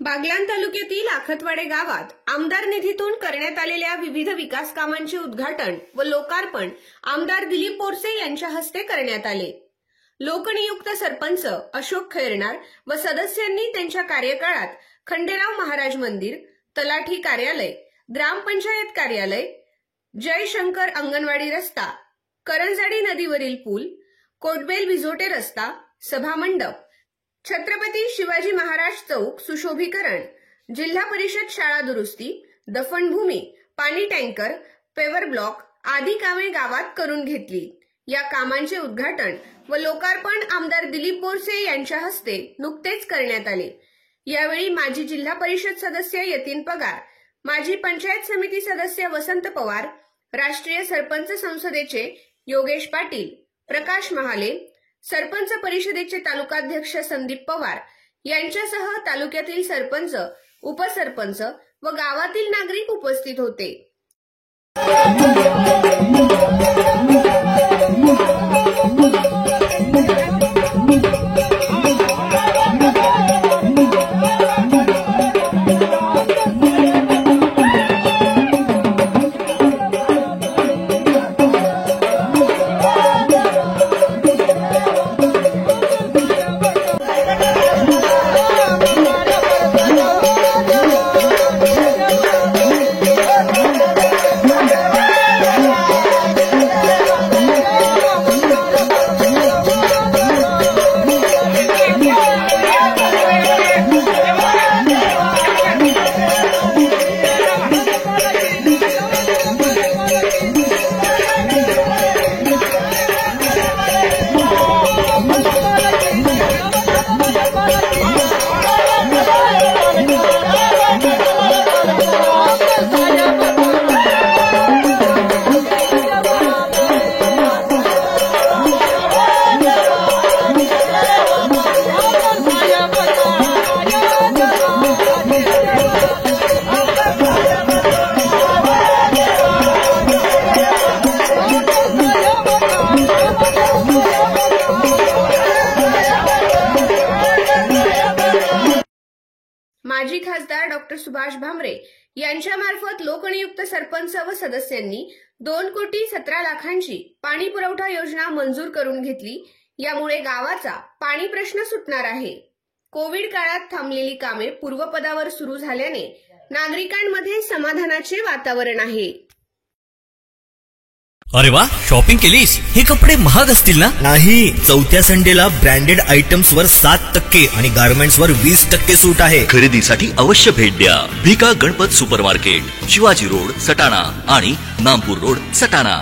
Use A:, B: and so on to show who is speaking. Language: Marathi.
A: बागलाण तालुक्यातील आखतवाडे गावात आमदार निधीतून करण्यात आलेल्या विविध विकास कामांचे उद्घाटन व लोकार्पण आमदार दिलीप बोरसे यांच्या हस्ते करण्यात आले। लोकनियुक्त सरपंच अशोक खैरनार व सदस्यांनी त्यांच्या कार्यकाळात खंडेराव महाराज मंदिर, तलाठी कार्यालय, ग्रामपंचायत कार्यालय, जयशंकर अंगणवाडी रस्ता, करंजाडी नदीवरील पूल, कोटबेल विझोटे रस्ता, सभामंडप, छत्रपती शिवाजी महाराज चौक सुशोभीकरण, जिल्हा परिषद शाळा दुरुस्ती, दफनभूमी, पाणी टँकर, पेवर ब्लॉक आदी कामे गावात करून घेतली। या कामांचे उद्घाटन व लोकार्पण आमदार दिलीप बोरसे यांच्या हस्ते नुकतेच करण्यात आले। यावेळी माजी जिल्हा परिषद सदस्य यतीन पगार, माजी पंचायत समिती सदस्य वसंत पवार, राष्ट्रीय सरपंच संसदेचे योगेश पाटील, प्रकाश महाले, सरपंच परिषदेचे तालुकाध्यक्ष संदीप पवार यांच्यासह तालुक्यातील सरपंच, उपसरपंच व गावातील नागरिक उपस्थित होते। माजी खासदार डॉक्टर सुभाष भामरे यांच्यामार्फत लोकनियुक्त सरपंच व सदस्यांनी 2,17,00,000ची पाणी पुरवठा योजना मंजूर करून घेतली। यामुळे गावाचा पाणी प्रश्न सुटणार आहे। कोविड काळात थांबलेली कामे पूर्वपदावर सुरू झाल्याने नागरिकांमध्ये समाधानाचे वातावरण आहे।
B: अरे वा, शॉपिंग केलीस? हे कपडे महाग असतील ना?
C: नाही, चौथ्या संडेला ब्रँडेड आयटम्स वर 7% आणि गारमेंट्स वर 20% सूट आहे।
D: खरेदीसाठी अवश्य भेट द्या भिका गणपत सुपरमार्केट, शिवाजी रोड, सटाणा आणि नामपूर रोड, सटाणा।